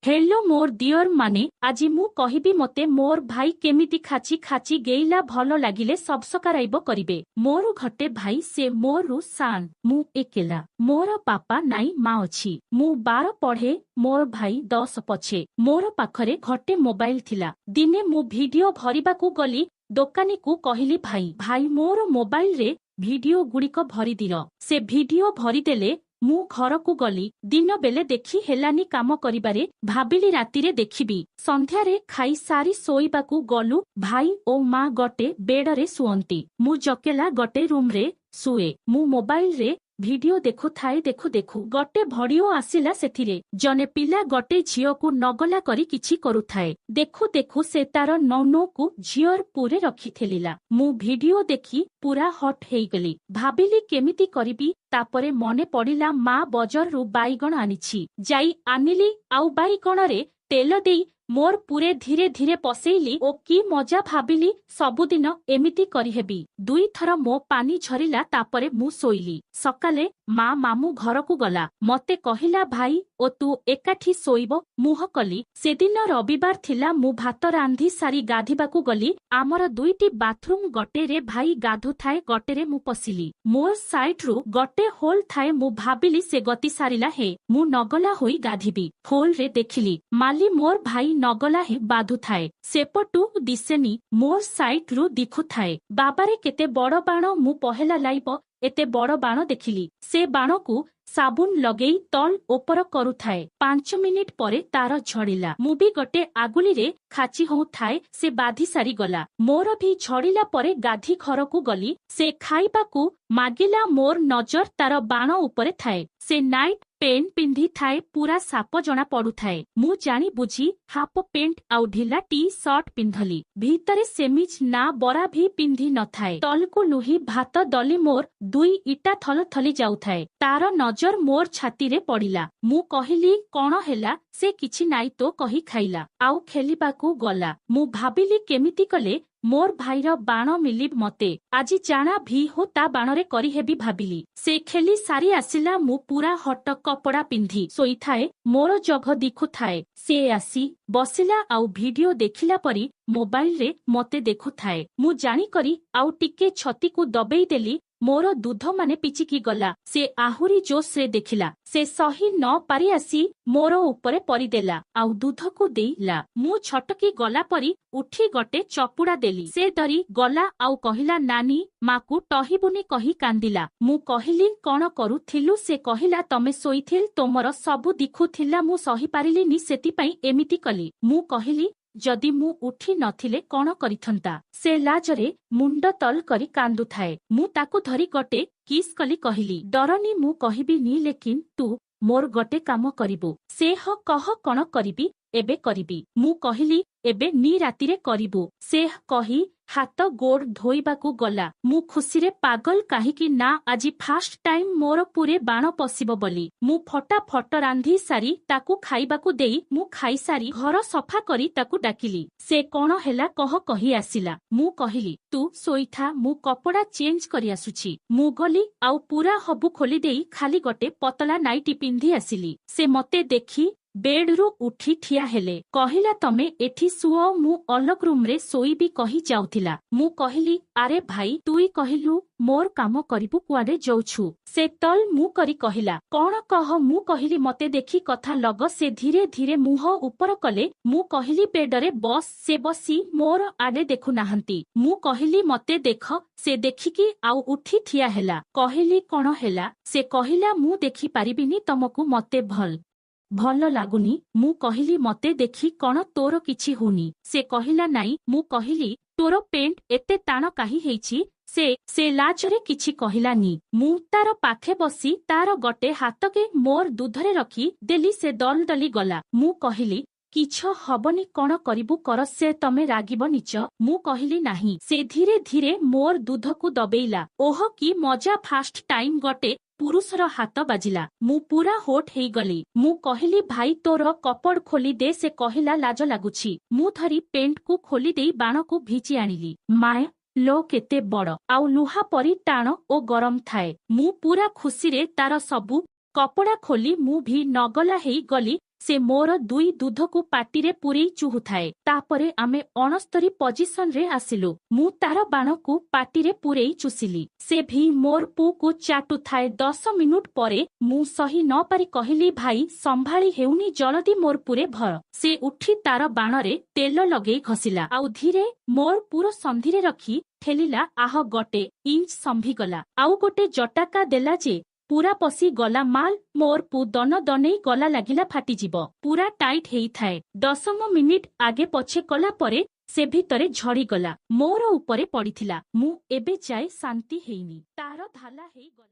Hello मोर दियर माने आजी मु कहिबी मते मोर भाई केमिति खाची खाची गेइला भलो लागिले सब्सक्राइब करिवे। मोर घटे भाई से मोरु सान मु एकेला मोर पापा नाई माँ अछि। मु 12 पढ़े मोर भाई 10 पछे। मोर पाखरे घटे मोबाइल थिला। दिने मु वीडियो भरिबाकू गली दोकानी को कहली भाई भाई मोर मोबाइल रे वीडियो गुड़िक भरी दिल। से वीडियो भरी देले मु घर को गली दिन बेले देखी हेलानी काम करिबारे भाबिली रातिरे देखिबी। संध्यारे खाई सारी सोईबाकू गलु भाई ओ माँ गटे बेडरे सुअंती मु जकेला गटे रूम रे सुए। मु मोबाइल रे वीडियो देखु थाए देखु देखु गटे भडियो आसिला। सेथिरे जने पिला गटे झियो को नगला करी किछि करुथाए। देखु देखु से तार नौनो को झियोर पुरे रखिथेलिला। मु वीडियो देखी पूरा हट हेइगली। भाबिली केमिति करिबी। तापरे मने पड़िला माँ बजार रु बाईगण आनिछि। जाई आनिली आउ बाईगण रे तेल देई मोर पूरे धीरे धीरे पसेइली ओ की मजा भाबिली सबुदिन एमिति करिहेबी। 2 थर मो पानी झरिला। तापरे मु सोइली। सकाले माँ मामू घर को गला मते कहिला भाई ओ तू एकाठी सोइबो। मुह कली सेदिन रविवार थिला। मु भात रांधी सारी गाधिबाकू गली। आमर 2टी बाथरूम गटे रे भाई गाधु थाए गटे रे मु पसिली। मोर साइड रु गटे होल थाए। मु भाबिली से गति सारिला हे मु नगला होई गाधिबी। होल रे देखिली माली मोर भाई नगला हे बाधु थाए। सेपटू दिसेनी मोर साइड रु दिखु थाए। बाबारे केते बड़ बाण मु पहेला लाइब एते बड़ बाण देखिली। से बाण को साबुन लगेई तल ओपर करुथाए। 5 मिनिट परे तार झड़िला। मु भी गटे आगुली रे खाची हो थाए। से बाधी सारी गला। मोर भी झड़िला परे गाधी घर को गली। से खाइबा को मागिला। मोर नजर तार बाण उपरे थाए। से नाइट पेंट पिंधी थाए पूरा साप जना पड़ू थाए। मु जानी बुझी हाफ पेंट आउ ढिला टी शर्ट पिंधली। भीतरे सेमिज ना बरा भी पिंधी न थाए। तलकु नुही भात दली मोर 2 इटा थल थली जाउ थाए। तार नजर मोर छाती रे पड़िला। मु कहिली कौन हेला। से किछि नाई तो कही खाइला आउ खेलिबाकू गला। मु भाबिली केमिति कले मोर भाईर बाण मिली मते आजी जाना भी हो ता बाणरे करी हेबी भाबिली। से खेली सारी आसिला। मु पूरा हट कपड़ा पिंधी सोई थाए। मोर जघ दिखु थाए। से आसी बसिला आउ वीडियो देखिला परी मोबाइल रे मते देखु थाए। मु जानी करी आउ टिके छती को दबेई देली। मोर दूध माने पिचिकी गला। से आहुरी जोश रे देखिला। से सही न पारी आसी मोर उपरे परिदेला आउ दूध को देइला। मु छटकी गला परी उठी गटे चपुड़ा देली। से डरी गला आउ कहिला नानी माँ को टहिबुनी कही कांदिला। मु कहिली कौन करुथिलु। से कहिला तमे सोईथिल तोमर सबु दिखुथिला मु सही पारिलिनी सेति पई एमिति कली। मु कहिली जदि मु उठी नथिले कौन करिथंता। से लाजरे मुंड तल करी कांदु थाए। मु ताकू धरी गटे किस कली कहिली डरनी मु कहिबी नी लेकिन तू मोर गटे काम करिबो। से ह कह कौन करिबी एबे करिबी। मु कहिली एबे नी रातिरे करिबो। से कही हाथ गोड़ धोइबाकू गला। मु खुशीरे पागल काहिकी ना आजी फास्ट टाइम मोर पूरे बाण पसिबो बोली। मु फटाफट रांधी सारी ताकू खाइबाकू देई मु खाई सारी घर सफा करी ताकू डाकिली। से कौन हेला कह कही आसिला। मु कहिली तू सोईथा मु कपड़ा चेंज करी आसुची। मु गली आउ पूरा हबु खोली देई खाली गटे पतला नाइटी पिंधी आसिली। से मते देखी बेड रु उठी ठिया हेले कहिला तमे एठी सुओ मु अलग रूम रे सोईबी कही जाउथिला। मु कहिली आरे भाई तुई कहिलु मोर काम करिबु कुआडे जाउछु। से तल मु करी कहिला कौन कह। मु कहिली मते देखी कथा लग। से धीरे धीरे मुह ऊपर कले। मु कहिली बेडरे बस। से बसी मोर आडे देखु नाहंती। मु कहिली मते देख। से देखिकी आउ उठी ठिया हेला। कहिली कौन हेला। से कहिला मु देखि पारिबिनी तमकू मते भल लागुनी। मु कहिली मते देखी कौन तोर किछि होनी। से कहिला नाई। मु कहिली तोर पेंट एते ताण काहे हेइछि। से लाजरे किछि कहिलानी। मु तार पाखे बसी तार गटे हातके मोर दूधरे रखी देली। से दल दली गला। मु कहिली किछ हबनी कौन करिबु कर। से तमे रागिब निच। मु कहिली नाही। से धीरे धीरे मोर दूध को दबेइला। ओह की मजा फास्ट टाइम गटे पुरुषर हाथ बाजिला। मु पूरा होठ हेई गली। मु कहिली भाई तोर कपड़ खोली दे। से कहिला लाज लागुछि। मु धरी पेंट को खोली देई बाण को भिची आनिली। माय लो केते बड़ आउ लुहा परी टाण ओ गरम थाए। मु पूरा खुशी रे तार सबु कपड़ा खोली मु भी नगला हेई गली। से मोर दुई दूधकु पाटिरे पुरेई चुहुथाए। तापरे आमे 69 पोजिशन रे आसिलु। मु तार बाणकु पाटिरे पुरेई चुसिली। से भी मोर पुकु चाटुथाए। 10 मिनिट परे मु सही न पारि कहिली भाई संभाळी हेउनी जल्दी मोर पुरे भर। से उठी तार बाणरे तेल लगेई घसिला। आउ धीरे मोर पुरो संधिरे रखी ठेलिला। आह गोटे इंच संभिगला। आउ गोटे जटाका देला जे पूरा पसी गला माल। मोर पु दन दनेई गला लागिला फाटिजिब। पूरा टाइट हेई थाए। 10 मिनिट आगे पछे कला परे से भितरे झड़ी गला। मोर उपरे पड़िथिला। मु एबे जाए शांति हेइनी। तार धाला हेई गला।